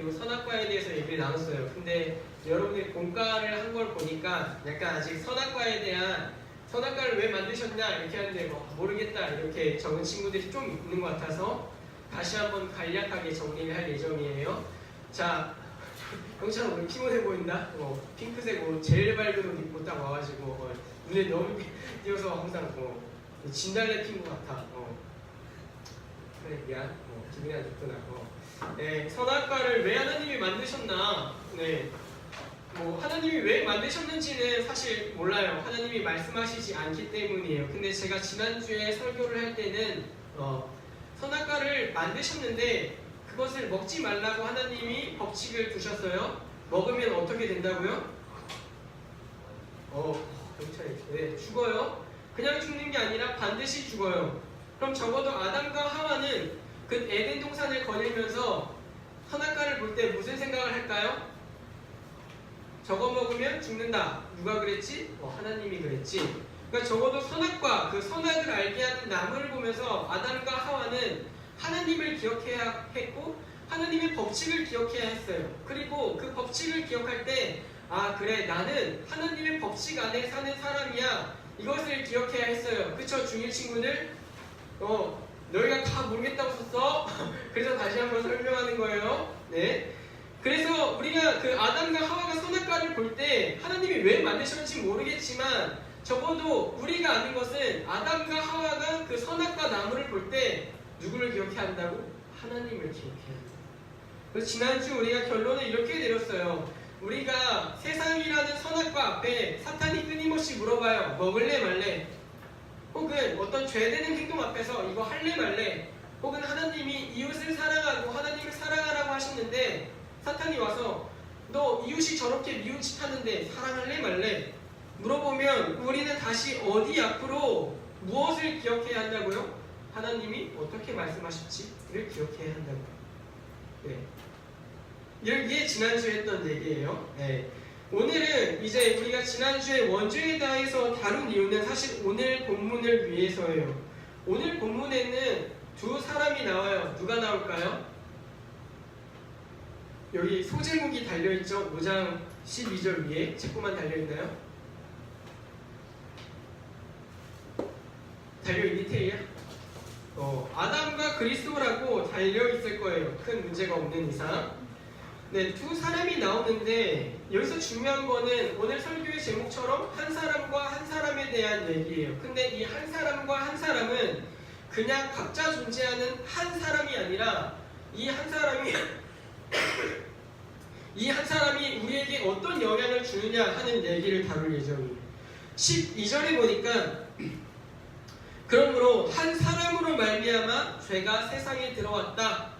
그리고 선악과에 대해서 얘기를 나눴어요. 근데 여러분들이 본과를 한 걸 보니까 약간 아직 선악과에 대한 선악과를 왜 만드셨냐 이렇게 하는데 뭐 모르겠다 이렇게 적은 친구들이 좀 있는 것 같아서 다시 한번 간략하게 정리를 할 예정이에요. 자, 형처럼 오늘 피곤해 보인다? 핑크색 옷 제일 밝은 옷 입고 딱 와가지고 눈에 너무 띄어서 항상 진달래 핀 것 같아. 그래 미안. 기분이 안 좋구나. 네, 선악과를 왜 하나님이 만드셨나? 네, 하나님이 왜 만드셨는지는 사실 몰라요. 하나님이 말씀하시지 않기 때문이에요. 근데 제가 지난주에 설교를 할 때는 선악과를 만드셨는데 그것을 먹지 말라고 하나님이 법칙을 두셨어요. 먹으면 어떻게 된다고요? 네, 죽어요. 그냥 죽는 게 아니라 반드시 죽어요. 그럼 적어도 아담과 하와는 그 에덴 동산을 거닐면서 선악과를 볼 때 무슨 생각을 할까요? 저거 먹으면 죽는다. 누가 그랬지? 하나님이 그랬지. 그러니까 적어도 선악과, 그 선악을 알게 하는 나무를 보면서 아담과 하와는 하나님을 기억해야 했고 하나님의 법칙을 기억해야 했어요. 그리고 그 법칙을 기억할 때 그래 나는 하나님의 법칙 안에 사는 사람이야. 이것을 기억해야 했어요. 그쵸 중일 친구들? 너희가 다 모르겠다고 썼어? 그래서 다시 한번 설명하는 거예요. 네. 그래서 우리가 그 아담과 하와가 선악과를 볼 때 하나님이 왜 만드셨는지 모르겠지만 적어도 우리가 아는 것은 아담과 하와가 그 선악과 나무를 볼 때 누구를 기억해야 한다고? 하나님을 기억해야 한다. 그래서 지난주 우리가 결론을 이렇게 내렸어요. 우리가 세상이라는 선악과 앞에 사탄이 끊임없이 물어봐요. 먹을래 말래? 혹은 어떤 죄되는 행동 앞에서 이거 할래 말래? 혹은 하나님이 이웃을 사랑하고 하나님을 사랑하라고 하셨는데 사탄이 와서 너 이웃이 저렇게 미운 짓 하는데 사랑할래 말래? 물어보면 우리는 다시 어디 앞으로 무엇을 기억해야 한다고요? 하나님이 어떻게 말씀하실지를 기억해야 한다고요. 네. 이게 지난주에 했던 얘기예요. 네. 오늘은 이제 우리가 지난주에 원주에 대해서 다룬 이유는 사실 오늘 본문을 위해서예요. 오늘 본문에는 두 사람이 나와요. 누가 나올까요? 여기 소제목이 달려있죠? 5장 12절 위에 책구만 달려있나요? 달려있니 테이야? 아담과 그리스도라고 달려있을 거예요. 큰 문제가 없는 이상. 네, 두 사람이 나오는데 여기서 중요한 거는 오늘 설교의 제목처럼 한 사람과 한 사람에 대한 얘기예요. 근데 이 한 사람과 한 사람은 그냥 각자 존재하는 한 사람이 아니라 이 한 사람이 이 한 사람이 우리에게 어떤 영향을 주느냐 하는 얘기를 다룰 예정이에요. 12절에 보니까 그러므로 한 사람으로 말미암아 죄가 세상에 들어왔다.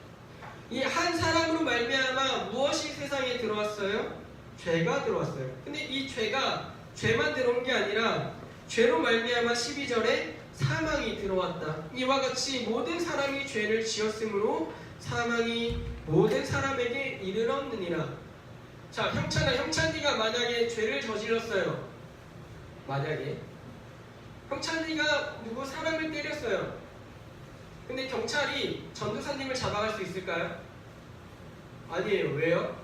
이 한 사람으로 말미암아 무엇이 세상에 들어왔어요? 죄가 들어왔어요. 근데 이 죄가 죄만 들어온 게 아니라 죄로 말미암아 12절에 사망이 들어왔다. 이와 같이 모든 사람이 죄를 지었으므로 사망이 모든 사람에게 이르렀느니라. 자, 형찬이가 만약에 죄를 저질렀어요. 만약에 형찬이가 누구 사람을 때렸어요. 근데 경찰이 전도사님을 잡아갈 수 있을까요? 아니에요. 왜요?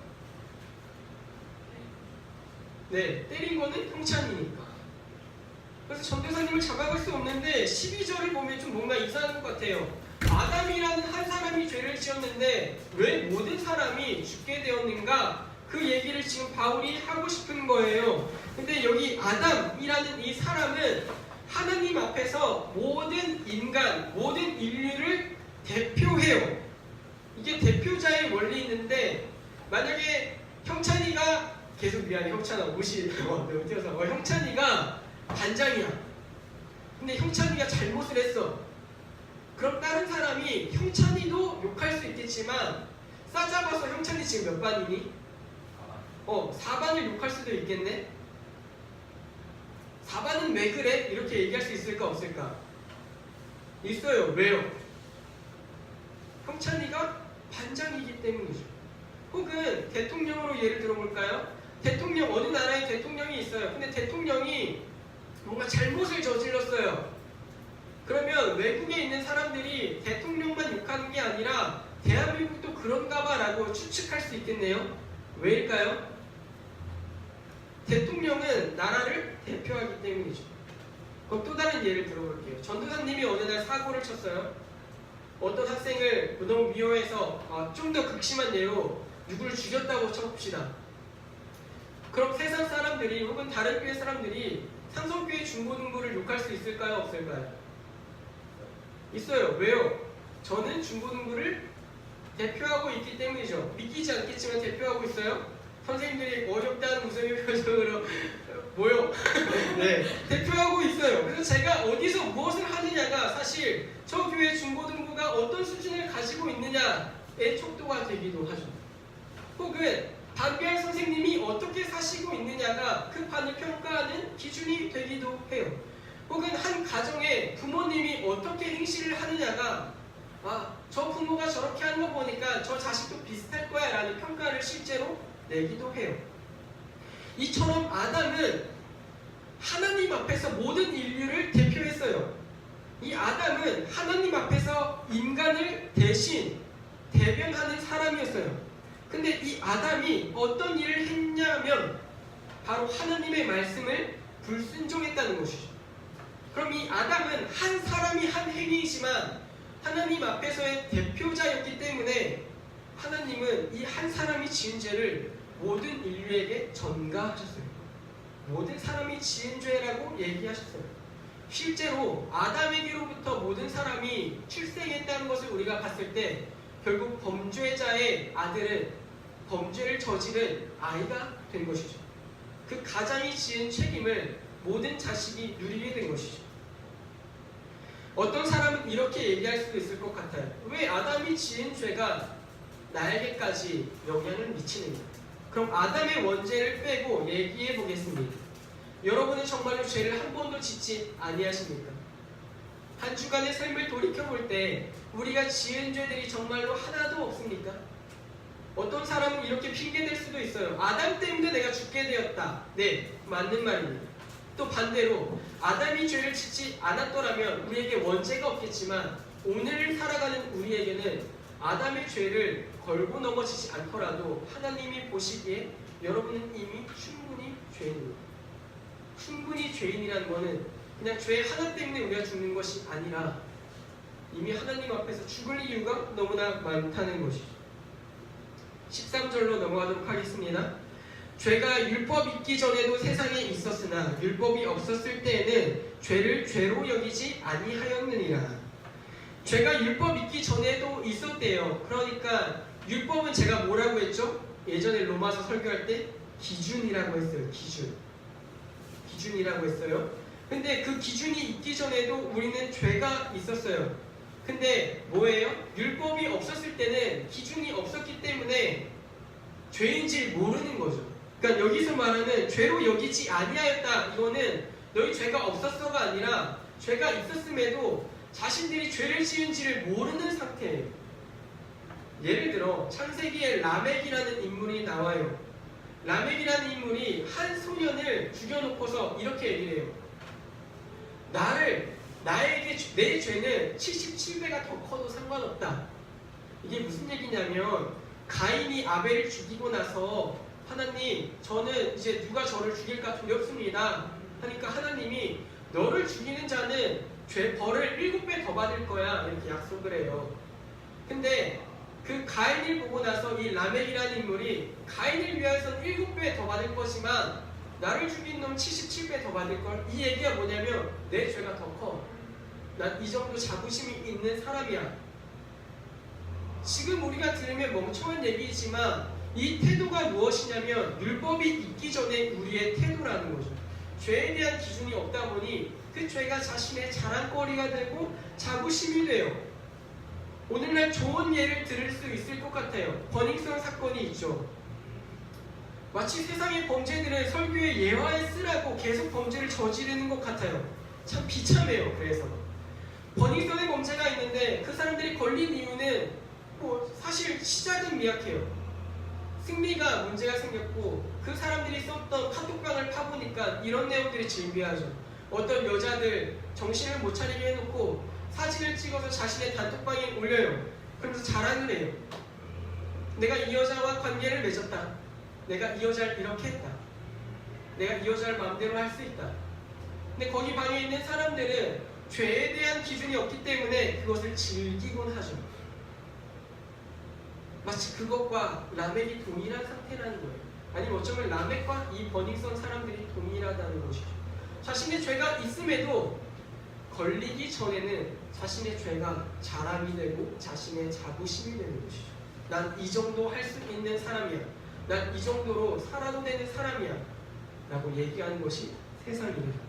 네, 때린 거는 형찬이니까. 그래서 전도사님을 잡아갈 수 없는데 12절을 보면 좀 뭔가 이상한 것 같아요. 아담이라는 한 사람이 죄를 지었는데 왜 모든 사람이 죽게 되었는가? 그 얘기를 지금 바울이 하고 싶은 거예요. 근데 여기 아담이라는 이 사람은 하나님 앞에서 모든 인간, 모든 인류를 대표해요. 이게 대표자의 원리 있는데 만약에 형찬이가 계속 미안해 형찬아 옷이 너무 튀어서 형찬이가 반장이야. 근데 형찬이가 잘못을 했어. 그럼 다른 사람이 형찬이도 욕할 수 있겠지만 싸잡아서 형찬이 지금 몇 반이니? 4반을 욕할 수도 있겠네? 4반은 왜 그래? 이렇게 얘기할 수 있을까 없을까? 있어요. 왜요? 형찬이가 반장이기 때문이죠. 혹은 대통령으로 예를 들어볼까요? 대통령, 어느 나라에 대통령이 있어요. 근데 대통령이 뭔가 잘못을 저질렀어요. 그러면 외국에 있는 사람들이 대통령만 욕하는 게 아니라 대한민국도 그런가 봐라고 추측할 수 있겠네요. 왜일까요? 대통령은 나라를 대표하기 때문이죠. 그럼 또 다른 예를 들어볼게요. 전도사님이 어느 날 사고를 쳤어요. 어떤 학생을 너무 미워해서 좀 더 극심한 예로 누구를 죽였다고 쳐봅시다. 그럼 세상 사람들이 혹은 다른 교회 사람들이 삼성교회 중고등부를 욕할 수 있을까요? 없을까요? 있어요. 왜요? 저는 중고등부를 대표하고 있기 때문이죠. 믿기지 않겠지만 대표하고 있어요. 선생님들이 어렵다는 웃음의 표정으로 뭐요? 네, 대표하고 있어요. 그래서 제가 어디서 무엇을 하느냐가 사실 저 교회 중고등부가 어떤 수준을 가지고 있느냐의 촉도가 되기도 하죠. 혹은 반비할 선생님이 어떻게 사시고 있느냐가 그 반을 평가하는 기준이 되기도 해요. 혹은 한 가정의 부모님이 어떻게 행실을 하느냐가 저 부모가 저렇게 하는 거 보니까 저 자식도 비슷할 거야 라는 평가를 실제로 내기도 해요. 이처럼 아담은 하나님 앞에서 모든 인류를 대표했어요. 이 아담은 하나님 앞에서 인간을 대신 대변하는 사람이었어요. 근데 이 아담이 어떤 일을 했냐면 바로 하나님의 말씀을 불순종했다는 것이죠. 그럼 이 아담은 한 사람이 한 행위이지만 하나님 앞에서의 대표자였기 때문에 하나님은 이 한 사람이 지은 죄를 모든 인류에게 전가하셨어요. 모든 사람이 지은 죄라고 얘기하셨어요. 실제로 아담에게로부터 모든 사람이 출생했다는 것을 우리가 봤을 때 결국 범죄자의 아들은 범죄를 저지른 아이가 된 것이죠. 그 가장이 지은 책임을 모든 자식이 누리게 된 것이죠. 어떤 사람은 이렇게 얘기할 수도 있을 것 같아요. 왜 아담이 지은 죄가 나에게까지 영향을 미치는가? 그럼 아담의 원죄를 빼고 얘기해 보겠습니다. 여러분은 정말로 죄를 한 번도 짓지 아니하십니까? 한 주간의 삶을 돌이켜볼 때 우리가 지은 죄들이 정말로 하나도 없습니까? 어떤 사람은 이렇게 핑계댈 수도 있어요. 아담 때문에 내가 죽게 되었다. 네, 맞는 말입니다. 또 반대로 아담이 죄를 짓지 않았더라면 우리에게 원죄가 없겠지만 오늘 살아가는 우리에게는 아담의 죄를 걸고 넘어지지 않더라도 하나님이 보시기에 여러분은 이미 충분히 죄인입니다. 충분히 죄인이라는 것은 그냥 죄 하나 때문에 우리가 죽는 것이 아니라 이미 하나님 앞에서 죽을 이유가 너무나 많다는 것이죠. 13절로 넘어가도록 하겠습니다. 죄가 율법 있기 전에도 세상에 있었으나 율법이 없었을 때에는 죄를 죄로 여기지 아니하였느니라. 죄가 율법 있기 전에도 있었대요. 그러니까 율법은 제가 뭐라고 했죠? 예전에 로마서 설교할 때 기준이라고 했어요. 기준이라고 했어요. 근데 그 기준이 있기 전에도 우리는 죄가 있었어요. 근데 뭐예요? 율법이 없었을 때는 기준이 없었기 때문에 죄인지 모르는 거죠. 그러니까 여기서 말하는 죄로 여기지 아니하였다, 이거는 너희 죄가 없었어가 아니라 죄가 있었음에도 자신들이 죄를 지은지를 모르는 상태예요. 예를 들어 창세기에 라멕이라는 인물이 나와요. 라멕이라는 인물이 한 소년을 죽여놓고서 이렇게 얘기를 해요. 나에게 내 죄는 77배가 더 커도 상관없다. 이게 무슨 얘기냐면 가인이 아벨을 죽이고 나서 하나님, 저는 이제 누가 저를 죽일까 두렵습니다 하니까 하나님이 너를 죽이는 자는 죄 벌을 7배 더 받을 거야 이렇게 약속을 해요. 근데 그 가인을 보고 나서 이 라멕이라는 인물이 가인을 위해서는 7배 더 받을 것이지만 나를 죽인 놈 77배 더 받을 걸. 이 얘기가 뭐냐면 내 죄가 더 커. 난 이 정도 자부심이 있는 사람이야. 지금 우리가 들으면 멍청한 얘기이지만 이 태도가 무엇이냐면 율법이 있기 전에 우리의 태도라는 거죠. 죄에 대한 기준이 없다 보니 그 죄가 자신의 자랑거리가 되고 자부심이 돼요. 오늘날 좋은 예를 들을 수 있을 것 같아요. 버닝썬 사건이 있죠. 마치 세상의 범죄들은 설교의 예화에 쓰라고 계속 범죄를 저지르는 것 같아요. 참 비참해요. 그래서 버닝썬의 범죄가 있는데 그 사람들이 걸린 이유는 사실 시작은 미약해요. 승리가 문제가 생겼고 그 사람들이 썼던 카톡방을 파보니까 이런 내용들이 즐비하죠. 어떤 여자들 정신을 못 차리게 해놓고 사진을 찍어서 자신의 단톡방에 올려요. 그러면서 자랑을 해요. 내가 이 여자와 관계를 맺었다. 내가 이 여자를 이렇게 했다. 내가 이 여자를 마음대로 할 수 있다. 근데 거기 방에 있는 사람들은 죄에 대한 기준이 없기 때문에 그것을 즐기곤 하죠. 마치 그것과 라멕이 동일한 상태라는 거예요. 아니면 어쩌면 라멕과 이 버닝썬 사람들이 동일하다는 것이죠. 자신의 죄가 있음에도 걸리기 전에는 자신의 죄가 자랑이 되고 자신의 자부심이 되는 것이죠. 난 이 정도 할 수 있는 사람이야. 난 이 정도로 살아도 되는 사람이야. 라고 얘기하는 것이 세상입니다.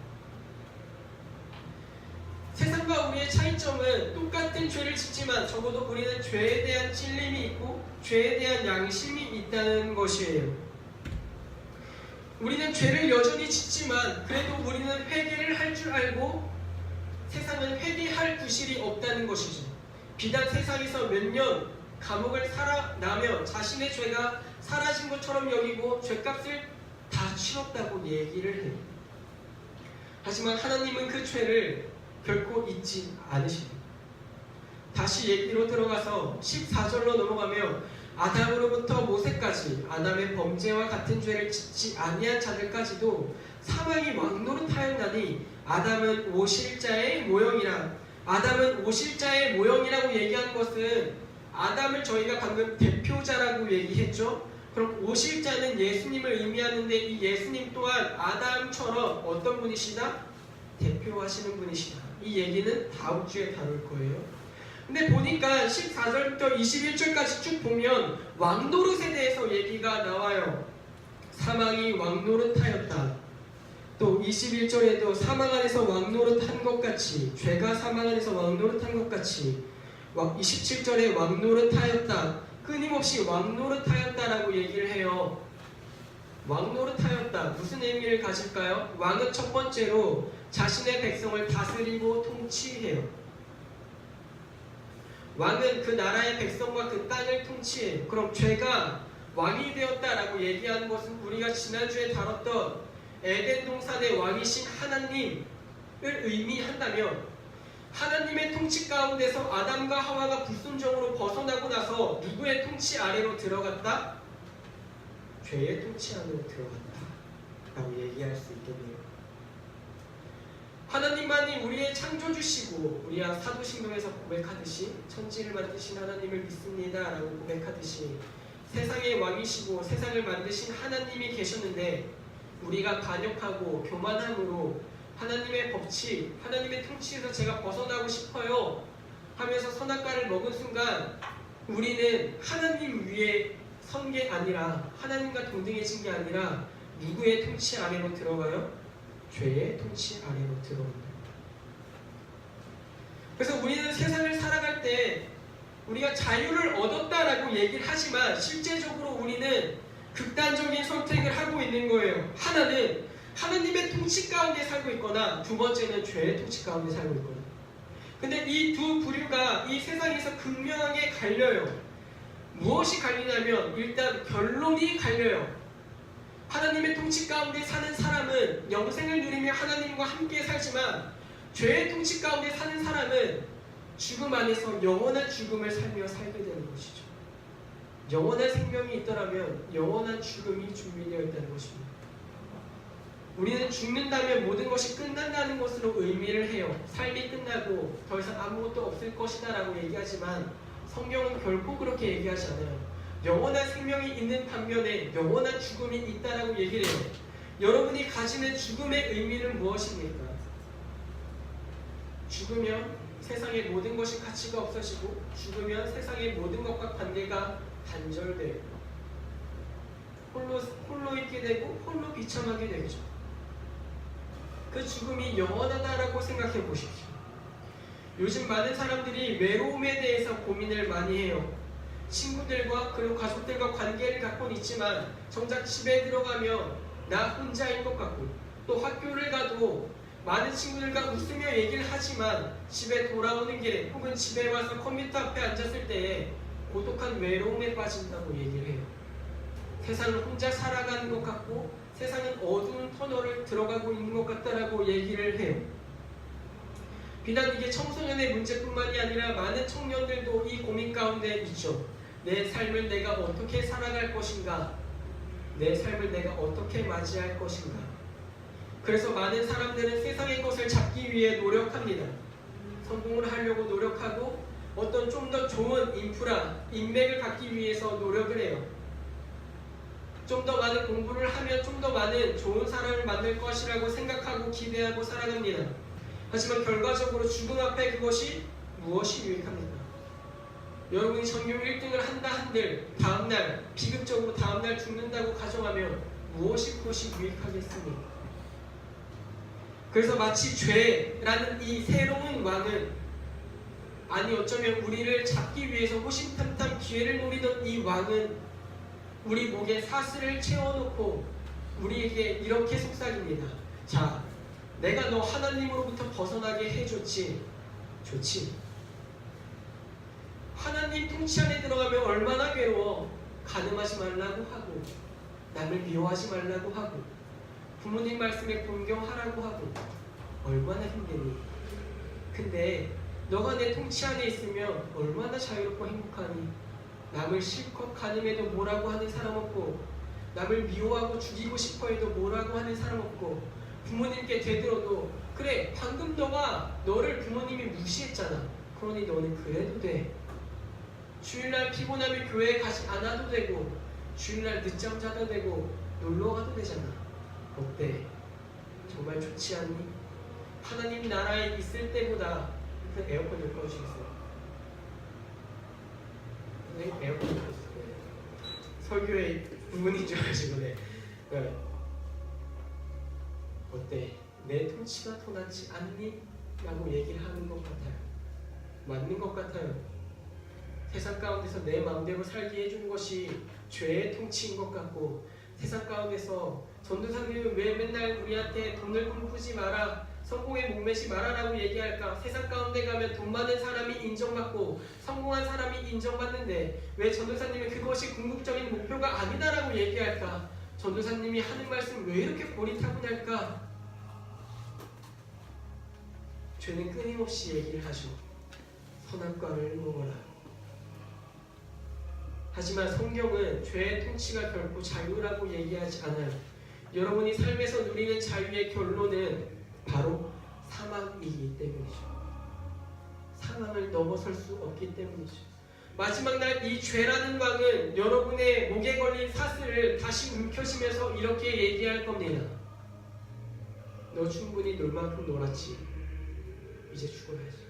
세상과 우리의 차이점은 똑같은 죄를 짓지만 적어도 우리는 죄에 대한 찔림이 있고 죄에 대한 양심이 있다는 것이에요. 우리는 죄를 여전히 짓지만 그래도 우리는 회개를 할 줄 알고 세상은 회개할 구실이 없다는 것이죠. 비단 세상에서 몇 년 감옥을 살아나면 자신의 죄가 사라진 것처럼 여기고 죄값을 다 치렀다고 얘기를 해요. 하지만 하나님은 그 죄를 결코 잊지 않으십니다. 다시 얘기로 들어가서 14절로 넘어가며 아담으로부터 모세까지 아담의 범죄와 같은 죄를 짓지 아니한 자들까지도 사망이 왕노릇하였나니 아담은 오실자의 모형이라. 아담은 오실자의 모형이라고 얘기하는 것은 아담을 저희가 방금 대표자라고 얘기했죠. 그럼 오실자는 예수님을 의미하는데 이 예수님 또한 아담처럼 어떤 분이시다? 대표하시는 분이시다. 이 얘기는 다음 주에 다룰 거예요. 근데 보니까 14절부터 21절까지 쭉 보면 왕노릇에 대해서 얘기가 나와요. 사망이 왕노릇하였다. 또 21절에도 사망 안에서 왕노릇한 것 같이, 죄가 사망 안에서 왕노릇한 것 같이, 27절에 왕노릇하였다. 끊임없이 왕노릇하였다라고 얘기를 해요. 왕노릇하였다. 무슨 의미를 가질까요? 왕은 첫 번째로 자신의 백성을 다스리고 통치해요. 왕은 그 나라의 백성과 그 땅을 통치해요. 그럼 죄가 왕이 되었다라고 얘기하는 것은 우리가 지난주에 다뤘던 에덴 동산의 왕이신 하나님을 의미한다면 하나님의 통치 가운데서 아담과 하와가 불순종으로 벗어나고 나서 누구의 통치 아래로 들어갔다? 죄의 통치 안으로 들어갔다 라고 얘기할 수 있겠네요. 하나님만이 우리의 창조주시고 우리가 사도신경에서 고백하듯이 천지를 만드신 하나님을 믿습니다 라고 고백하듯이 세상의 왕이시고 세상을 만드신 하나님이 계셨는데 우리가 반역하고 교만함으로 하나님의 법칙, 하나님의 통치에서 제가 벗어나고 싶어요 하면서 선악과를 먹은 순간 우리는 하나님 위에 선 게 아니라 하나님과 동등해진 게 아니라 누구의 통치 아래로 들어가요? 죄의 통치 아래로 들어옵니다. 그래서 우리는 세상을 살아갈 때 우리가 자유를 얻었다라고 얘기를 하지만 실제적으로 우리는 극단적인 선택을 하고 있는 거예요. 하나는 하나님의 통치 가운데 살고 있거나 두 번째는 죄의 통치 가운데 살고 있거나. 근데 이 두 부류가 이 세상에서 극명하게 갈려요. 무엇이 갈리냐면 일단 결론이 갈려요. 하나님의 통치 가운데 사는 사람은 영생을 누리며 하나님과 함께 살지만 죄의 통치 가운데 사는 사람은 죽음 안에서 영원한 죽음을 살며 살게 되는 것이죠. 영원한 생명이 있더라면 영원한 죽음이 준비되어 있다는 것입니다. 우리는 죽는다면 모든 것이 끝난다는 것으로 의미를 해요. 삶이 끝나고 더 이상 아무것도 없을 것이다 라고 얘기하지만 성경은 결코 그렇게 얘기하지 않아요. 영원한 생명이 있는 반면에 영원한 죽음이 있다라고 얘기를 해요. 여러분이 가지는 죽음의 의미는 무엇입니까? 죽으면 세상의 모든 것이 가치가 없어지고 죽으면 세상의 모든 것과 관계가 단절돼요. 홀로 있게 되고 홀로 비참하게 되죠. 그 죽음이 영원하다라고 생각해 보십시오. 요즘 많은 사람들이 외로움에 대해서 고민을 많이 해요. 친구들과 그리고 가족들과 관계를 갖고는 있지만 정작 집에 들어가면 나 혼자인 것 같고 또 학교를 가도 많은 친구들과 웃으며 얘기를 하지만 집에 돌아오는 길에 혹은 집에 와서 컴퓨터 앞에 앉았을 때에 고독한 외로움에 빠진다고 얘기를 해요. 세상을 혼자 살아가는 것 같고 세상은 어두운 터널을 들어가고 있는 것 같다라고 얘기를 해요. 비단 이게 청소년의 문제뿐만이 아니라 많은 청년들도 이 고민 가운데 있죠. 내 삶을 내가 어떻게 살아갈 것인가? 내 삶을 내가 어떻게 맞이할 것인가? 그래서 많은 사람들은 세상의 것을 잡기 위해 노력합니다. 성공을 하려고 노력하고 어떤 좀 더 좋은 인프라, 인맥을 갖기 위해서 노력을 해요. 좀 더 많은 공부를 하면 좀 더 많은 좋은 사람을 만들 것이라고 생각하고 기대하고 살아갑니다. 하지만 결과적으로 죽음 앞에 그것이 무엇이 유익합니까? 여러분이 전교 1등을 한다 한들 다음날 비극적으로 다음날 죽는다고 가정하면 무엇이 그것이 유익하겠습니까? 그래서 마치 죄라는 이 새로운 왕은, 아니 어쩌면 우리를 잡기 위해서 호신탐탐 기회를 노리던 이 왕은 우리 목에 사슬을 채워놓고 우리에게 이렇게 속삭입니다. 자, 내가 너 하나님으로부터 벗어나게 해줬지. 좋지. 하나님 통치 안에 들어가면 얼마나 괴로워. 간음하지 말라고 하고, 남을 미워하지 말라고 하고, 부모님 말씀에 공경하라고 하고, 얼마나 힘드니. 근데 너가 내 통치 안에 있으면 얼마나 자유롭고 행복하니. 남을 실컷 간음해도 뭐라고 하는 사람 없고, 남을 미워하고 죽이고 싶어 해도 뭐라고 하는 사람 없고, 부모님께 되들어도 그래 방금 너가 너를 부모님이 무시했잖아. 그러니 너는 그래도 돼. 주일날 피곤하면 교회에 가지 않아도 되고, 주일날 늦잠 자도 되고, 놀러 가도 되잖아. 어때? 정말 좋지 않니? 하나님 나라에 있을 때보다. 그 에어컨 좀 꺼주시겠어요? 네, 에어컨 좀 꺼주세요. 설교의 부분인 줄 아시고, 네. 어때? 내 통치가 더 낫지 않니? 라고 얘기를 하는 것 같아요. 맞는 것 같아요. 세상 가운데서 내 마음대로 살게 해주는 것이 죄의 통치인 것 같고, 세상 가운데서 전도사님은 왜 맨날 우리한테 돈을 꿈꾸지 마라, 성공에 목매지 마라라고 얘기할까? 세상 가운데 가면 돈 많은 사람이 인정받고 성공한 사람이 인정받는데 왜 전도사님은 그것이 궁극적인 목표가 아니다라고 얘기할까? 전도사님이 하는 말씀 왜 이렇게 고리타분할까? 죄는 끊임없이 얘기를 하죠. 선악과를 먹어라. 하지만 성경은 죄의 통치가 결코 자유라고 얘기하지 않아요. 여러분이 삶에서 누리는 자유의 결론은 바로 사망이기 때문이죠. 사망을 넘어설 수 없기 때문이죠. 마지막 날 이 죄라는 왕은 여러분의 목에 걸린 사슬을 다시 움켜쥐면서 이렇게 얘기할 겁니다. 너 충분히 놀 만큼 놀았지. 이제 죽어야지.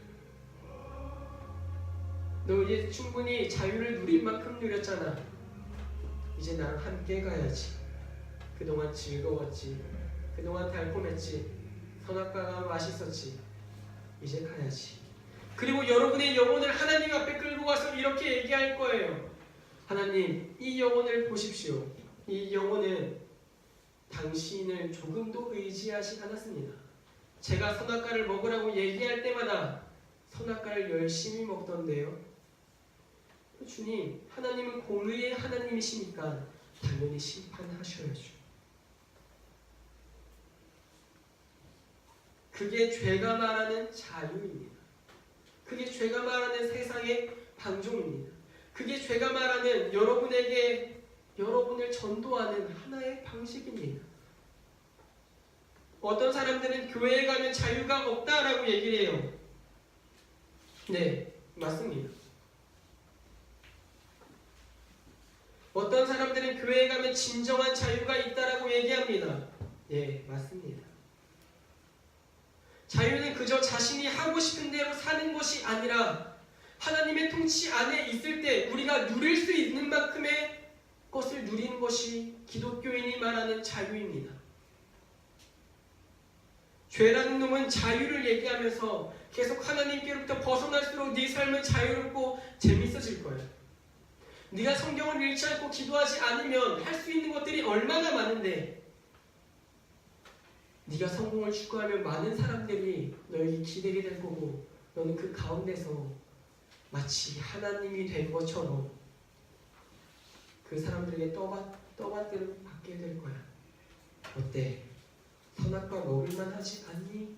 너 이제 충분히 자유를 누릴 만큼 누렸잖아. 이제 나랑 함께 가야지. 그동안 즐거웠지. 그동안 달콤했지. 선악과가 맛있었지. 이제 가야지. 그리고 여러분의 영혼을 하나님 앞에 끌고 와서 이렇게 얘기할 거예요. 하나님, 이 영혼을 보십시오. 이 영혼은 당신을 조금도 의지하지 않았습니다. 제가 선악과를 먹으라고 얘기할 때마다 선악과를 열심히 먹던데요. 주님, 하나님은 공의의 하나님이시니까 당연히 심판하셔야죠. 그게 죄가 말하는 자유입니다. 그게 죄가 말하는 세상의 방종입니다. 그게 죄가 말하는 여러분에게 여러분을 전도하는 하나의 방식입니다. 어떤 사람들은 교회에 가면 자유가 없다라고 얘기를 해요. 네, 맞습니다. 어떤 사람들은 교회에 가면 진정한 자유가 있다라고 얘기합니다. 예, 맞습니다. 자유는 그저 자신이 하고 싶은 대로 사는 것이 아니라 하나님의 통치 안에 있을 때 우리가 누릴 수 있는 만큼의 것을 누리는 것이 기독교인이 말하는 자유입니다. 죄라는 놈은 자유를 얘기하면서 계속 하나님께로부터 벗어날수록 네 삶은 자유롭고 재밌어질 거예요. 네가 성경을 읽지 않고 기도하지 않으면 할 수 있는 것들이 얼마나 많은데, 네가 성공을 추구하면 많은 사람들이 너에게 기대게 될 거고, 너는 그 가운데서 마치 하나님이 된 것처럼 그 사람들에게 떠받들을 받게 될 거야. 어때? 선악과 먹을만 하지 않니?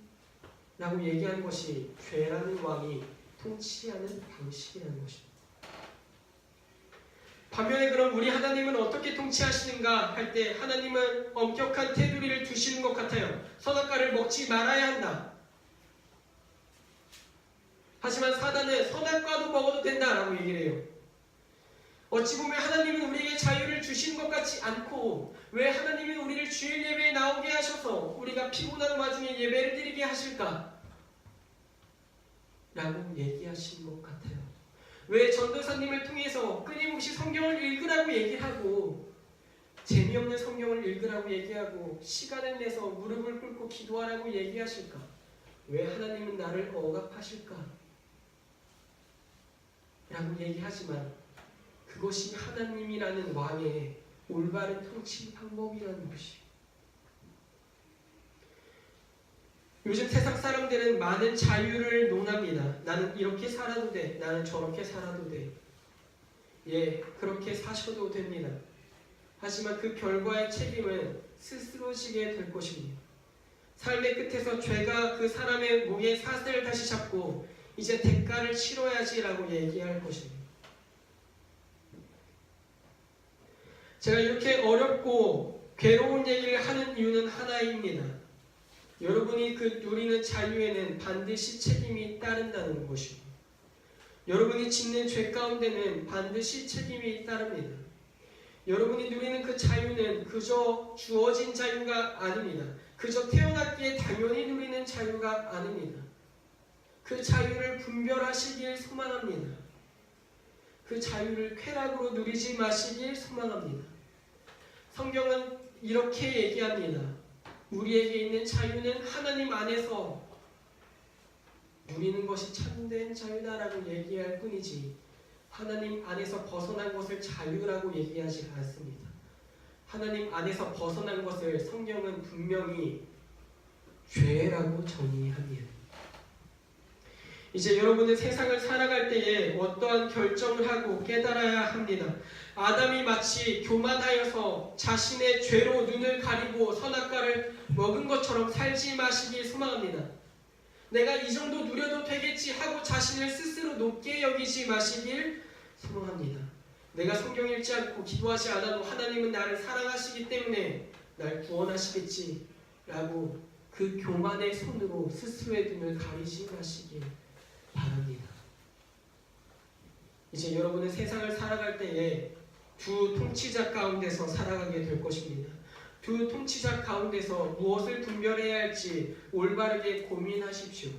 라고 얘기하는 것이 죄라는 왕이 통치하는 방식이라는 것입니다. 반면에 그럼 우리 하나님은 어떻게 통치하시는가 할 때 하나님은 엄격한 테두리를 두시는 것 같아요. 선악과를 먹지 말아야 한다. 하지만 사단은 선악과도 먹어도 된다라고 얘기를 해요. 어찌 보면 하나님은 우리에게 자유를 주시는 것 같지 않고 왜 하나님이 우리를 주일 예배에 나오게 하셔서 우리가 피곤한 와중에 예배를 드리게 하실까? 라고 얘기하시는 것 같아요. 왜 전도사님을 통해서 끊임없이 성경을 읽으라고 얘기를 하고 재미없는 성경을 읽으라고 얘기하고 시간을 내서 무릎을 꿇고 기도하라고 얘기하실까? 왜 하나님은 나를 억압하실까? 라고 얘기하지만 그것이 하나님이라는 왕의 올바른 통치 방법이라는 것이에요. 요즘 세상 사람들은 많은 자유를 논합니다. 나는 이렇게 살아도 돼. 나는 저렇게 살아도 돼. 예, 그렇게 사셔도 됩니다. 하지만 그 결과의 책임은 스스로 지게 될 것입니다. 삶의 끝에서 죄가 그 사람의 목에 사슬을 다시 잡고 이제 대가를 치러야지라고 얘기할 것입니다. 제가 이렇게 어렵고 괴로운 얘기를 하는 이유는 하나입니다. 여러분이 그 누리는 자유에는 반드시 책임이 따른다는 것입니다. 여러분이 짓는 죄 가운데는 반드시 책임이 따릅니다. 여러분이 누리는 그 자유는 그저 주어진 자유가 아닙니다. 그저 태어났기에 당연히 누리는 자유가 아닙니다. 그 자유를 분별하시길 소망합니다. 그 자유를 쾌락으로 누리지 마시길 소망합니다. 성경은 이렇게 얘기합니다. 우리에게 있는 자유는 하나님 안에서 누리는 것이 참된 자유다라고 얘기할 뿐이지 하나님 안에서 벗어난 것을 자유라고 얘기하지 않습니다. 하나님 안에서 벗어난 것을 성경은 분명히 죄라고 정의합니다. 이제 여러분은 세상을 살아갈 때에 어떠한 결정을 하고 깨달아야 합니다. 아담이 마치 교만하여서 자신의 죄로 눈을 가리고 선악과를 먹은 것처럼 살지 마시길 소망합니다. 내가 이 정도 누려도 되겠지 하고 자신을 스스로 높게 여기지 마시길 소망합니다. 내가 성경 읽지 않고 기도하지 않아도 하나님은 나를 사랑하시기 때문에 날 구원하시겠지 라고 그 교만의 손으로 스스로의 눈을 가리지 마시길 바랍니다. 이제 여러분은 세상을 살아갈 때에 두 통치자 가운데서 살아가게 될 것입니다. 두 통치자 가운데서 무엇을 분별해야 할지 올바르게 고민하십시오.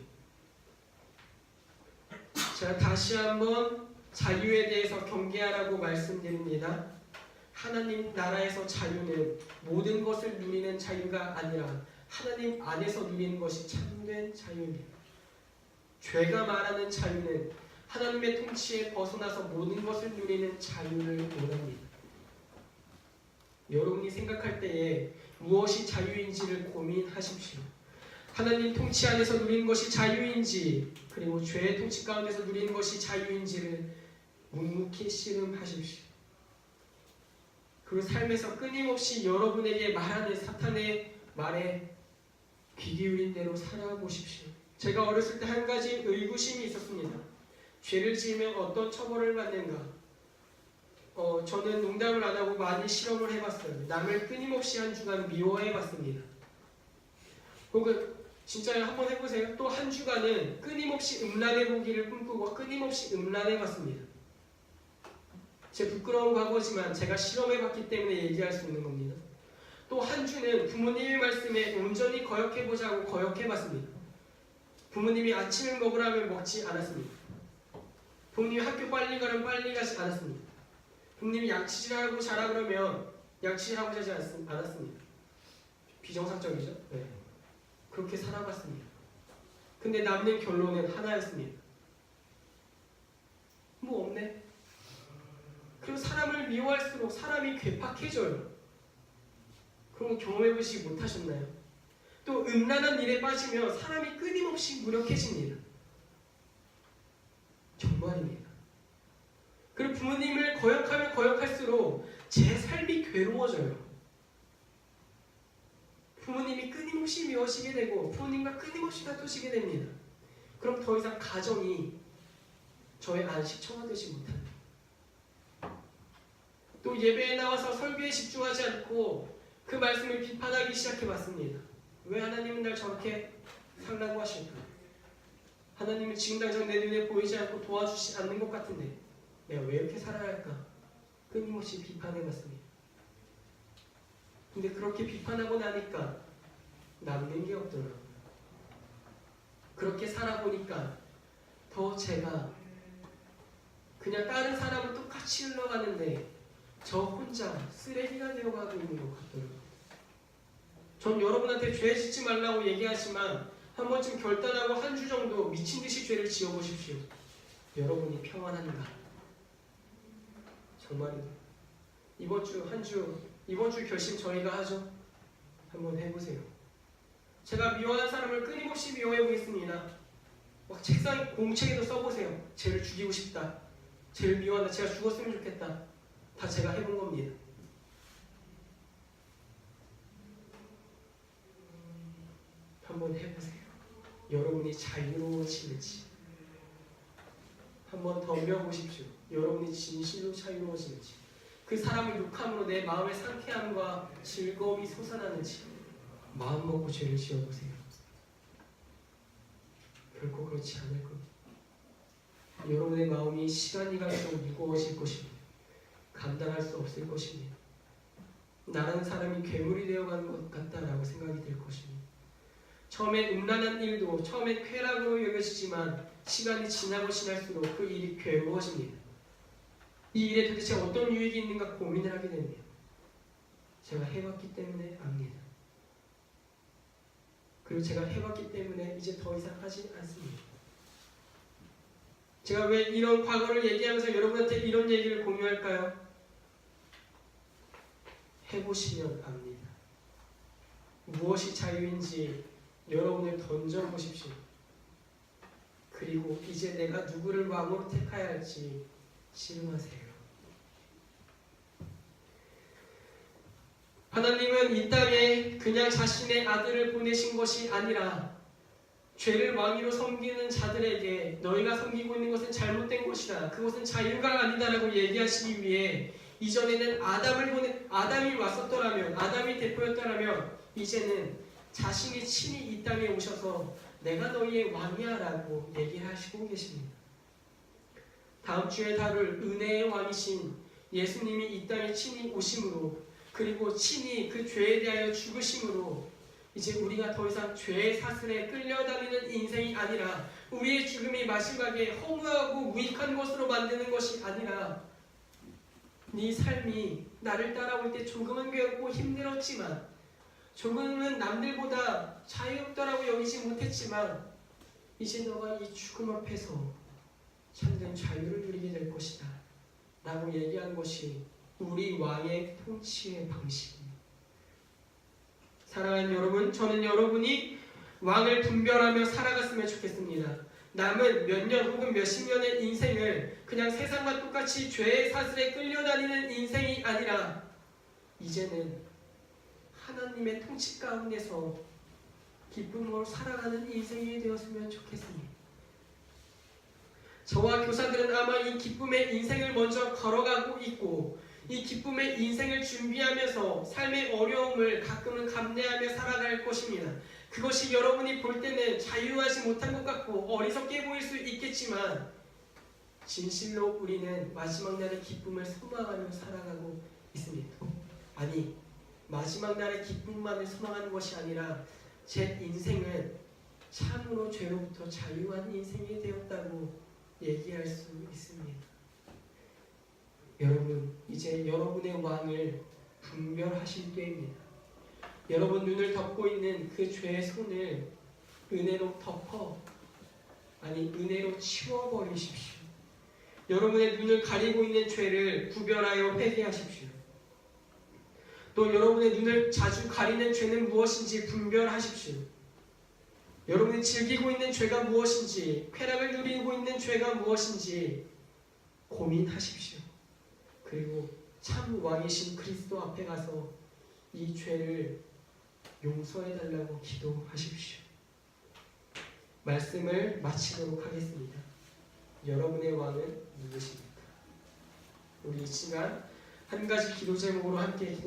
제가 다시 한번 자유에 대해서 경계하라고 말씀드립니다. 하나님 나라에서 자유는 모든 것을 누리는 자유가 아니라 하나님 안에서 누리는 것이 참된 자유입니다. 죄가 말하는 자유는 하나님의 통치에 벗어나서 모든 것을 누리는 자유를 원합니다. 여러분이 생각할 때에 무엇이 자유인지를 고민하십시오. 하나님 통치 안에서 누리는 것이 자유인지 그리고 죄의 통치 가운데서 누리는 것이 자유인지를 묵묵히 씨름하십시오. 그리고 삶에서 끊임없이 여러분에게 말하는 사탄의 말에 귀 기울인 대로 살아보십시오. 제가 어렸을 때 한 가지 의구심이 있었습니다. 죄를 지으면 어떤 처벌을 받는가? 저는 농담을 안 하고 많이 실험을 해봤어요. 남을 끊임없이 한 주간 미워해봤습니다. 혹은 진짜 한번 해보세요. 또 한 주간은 끊임없이 음란해보기를 꿈꾸고 끊임없이 음란해봤습니다. 제 부끄러운 과거지만 제가 실험해봤기 때문에 얘기할 수 있는 겁니다. 또 한 주는 부모님의 말씀에 온전히 거역해보자고 거역해봤습니다. 부모님이 아침을 먹으라면 먹지 않았습니다. 부모님이 학교 빨리 가면 빨리 가지 않았습니다. 부모님이 양치질하고 자라 그러면 양치질하고 자지 않았습니다. 비정상적이죠? 네. 그렇게 살아갔습니다. 근데 남는 결론은 하나였습니다. 뭐 없네. 그리고 사람을 미워할수록 사람이 괴팍해져요. 그런 거 경험해보시지 못하셨나요? 또 음란한 일에 빠지면 사람이 끊임없이 무력해집니다. 정말입니다. 그리고 부모님을 거역하면 거역할수록 제 삶이 괴로워져요. 부모님이 끊임없이 미워지게 되고 부모님과 끊임없이 다투시게 됩니다. 그럼 더 이상 가정이 저의 안식처가 되지 못합니다. 또 예배에 나와서 설교에 집중하지 않고 그 말씀을 비판하기 시작해봤습니다. 왜 하나님은 날 저렇게 살라고 하실까? 하나님은 지금 당장 내 눈에 보이지 않고 도와주지 않는 것 같은데 내가 왜 이렇게 살아야 할까? 끊임없이 비판해봤습니다. 근데 그렇게 비판하고 나니까 남는 게 없더라고요. 그렇게 살아보니까 더 제가 그냥 다른 사람은 똑같이 흘러가는데 저 혼자 쓰레기가 되어가고 있는 것 같더라고요. 전 여러분한테 죄 짓지 말라고 얘기하지만 한 번쯤 결단하고 한 주 정도 미친 듯이 죄를 지어보십시오. 여러분이 평안한가? 정말이죠. 이번 주 결심 저희가 하죠. 한번 해보세요. 제가 미워하는 사람을 끊임없이 미워해보겠습니다. 막 책상 공책에도 써보세요. 쟤를 죽이고 싶다. 쟤를 미워한다. 제가 죽었으면 좋겠다. 다 제가 해본 겁니다. 한번 해보세요. 여러분이 자유로워지는지 한번 덤벼보십시오. 여러분이 진실로 자유로워지는지 그 사람을 욕함으로 내 마음의 상쾌함과 즐거움이 솟아나는지 마음 먹고 죄를 지어보세요. 결코 그렇지 않을 겁니다. 여러분의 마음이 시간이 갈수록 무거워질 것입니다. 감당할 수 없을 것입니다. 나라는 사람이 괴물이 되어가는 것 같다라고 생각이 들 것입니다. 처음엔 음란한 일도 처음엔 쾌락으로 여겨지지만 시간이 지나고 지날수록 그 일이 괴로워집니다. 이 일에 도대체 어떤 유익이 있는가 고민을 하게 됩니다. 제가 해봤기 때문에 압니다. 그리고 제가 해봤기 때문에 이제 더 이상 하지 않습니다. 제가 왜 이런 과거를 얘기하면서 여러분한테 이런 얘기를 공유할까요? 해보시면 압니다. 무엇이 자유인지 여러분을 던져보십시오. 그리고 이제 내가 누구를 왕으로 택해야 할지 실험하세요. 하나님은 이 땅에 그냥 자신의 아들을 보내신 것이 아니라 죄를 왕위로 섬기는 자들에게 너희가 섬기고 있는 것은 잘못된 것이다. 그것은 자유가 아니다라고 얘기하시기 위해 이전에는 아담이 왔었더라면, 아담이 대표였더라면 이제는 자신이 친히 이 땅에 오셔서 내가 너희의 왕이야 라고 얘기를 하시고 계십니다. 다음 주에 다룰 은혜의 왕이신 예수님이 이 땅에 친히 오심으로 그리고 친히 그 죄에 대하여 죽으심으로 이제 우리가 더 이상 죄의 사슬에 끌려다니는 인생이 아니라 우리의 죽음이 마지막에 허무하고 무익한 것으로 만드는 것이 아니라 네 삶이 나를 따라올 때 조금은 괴롭고 힘들었지만 조금은 남들보다 자유롭다라고 여기지 못했지만 이제 너가 이 죽음 앞에서 참된 자유를 누리게 될 것이다 라고 얘기한 것이 우리 왕의 통치의 방식입니다. 사랑하는 여러분, 저는 여러분이 왕을 분별하며 살아갔으면 좋겠습니다. 남은 몇 년 혹은 몇십 년의 인생을 그냥 세상과 똑같이 죄의 사슬에 끌려다니는 인생이 아니라 이제는 하나님의 통치 가운데서 기쁨으로 살아가는 인생이 되었으면 좋겠습니다. 저와 교사들은 아마 이 기쁨의 인생을 먼저 걸어가고 있고 이 기쁨의 인생을 준비하면서 삶의 어려움을 가끔은 감내하며 살아갈 것입니다. 그것이 여러분이 볼 때는 자유하지 못한 것 같고 어리석게 보일 수 있겠지만 진실로 우리는 마지막 날의 기쁨을 소망하며 살아가고 있습니다. 아니, 마지막 날의 기쁨만을 소망하는 것이 아니라 제 인생은 참으로 죄로부터 자유한 인생이 되었다고 얘기할 수 있습니다. 여러분, 이제 여러분의 왕을 분별하실 때입니다. 여러분 눈을 덮고 있는 그 죄의 손을 은혜로 은혜로 치워버리십시오. 여러분의 눈을 가리고 있는 죄를 구별하여 회개하십시오. 또 여러분의 눈을 자주 가리는 죄는 무엇인지 분별하십시오. 여러분이 즐기고 있는 죄가 무엇인지, 쾌락을 누리고 있는 죄가 무엇인지 고민하십시오. 그리고 참 왕이신 그리스도 앞에 가서 이 죄를 용서해달라고 기도하십시오. 말씀을 마치도록 하겠습니다. 여러분의 왕은 누구십니까? 우리 이 시간 한 가지 기도 제목으로 함께 기도.